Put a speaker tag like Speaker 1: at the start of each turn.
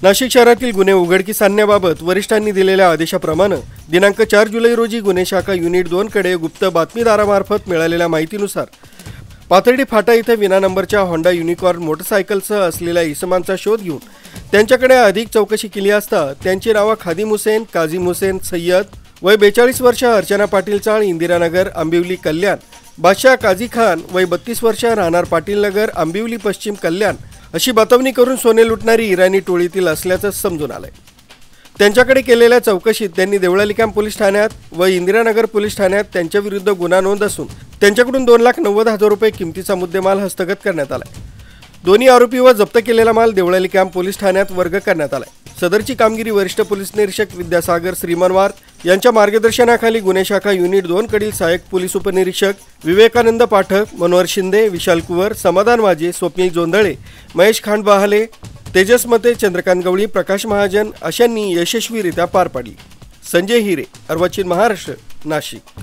Speaker 1: नाशिक शहरातील गुन्हे उघडकीस आणण्याबाबत वरिष्ठांनी दिलेल्या आदेशाप्रमाणे दिनांक 4 जुलै रोजी गुन्हे शाखा युनिट 2 कडे गुप्त बातमीदारामार्फत मिळालेल्या माहितीनुसार पाथर्डी फाटा येथे विना नंबरच्या होंडा युनिकॉर्न मोटरसायकलसह असलेल्या इसमांचा शोध घेऊन त्यांच्याकडे अधिक चौकशी केली असता त्यांची नावे खादिम हुसेन, काझिम हुसेन सय्यद वय 42 वर्ष, अर्चना पाटील चाळ, इंदिरानगर, आंबिवली कल्याण, बादशाह काझी खान वय 32 वर्ष, राहणार पाटील नगर, आंबिवली पश्चिम कल्याण अशी बतावणी करून सोने लुटणारी इराणी टोळीतील असल्याचं समजून आलंय। त्यांच्याकडे केलेल्या चौकशीत त्यांनी देवळाली कॅम्प पोलीस ठाण्यात व इंदिरानगर पोलीस ठाण्यात त्यांच्याविरुद्ध गुन्हा नोंद असून त्यांच्याकडून 2,90,000 रुपये किमतीचा मुद्देमाल हस्तगत करण्यात आलाय। दोन्ही आरोपी व जप्त केलेला माल देवळाली कॅम्प पोलीस ठाण्यात वर्ग करण्यात आलाय। सदरची कामगिरी वरिष्ठ पोलीस निरीक्षक विद्यासागर श्रीमनवार यांच्या मार्गदर्शनाखाली गुन्हे शाखा युनिट 2 कडील सहाय्यक पोलीस उपनिरीक्षक विवेकानंद पाठक, मनोहर शिंदे, विशाल कुवर, समाधान वाजे, स्वप्नील जोंधळे, महेश खांडबहाले, तेजस मते, चंद्रकांत गवळी, प्रकाश महाजन अशांनी यशस्वीरित्या पार पाडली। संजय हिरे, अर्वाचीन महाराष्ट्र, नाशिक।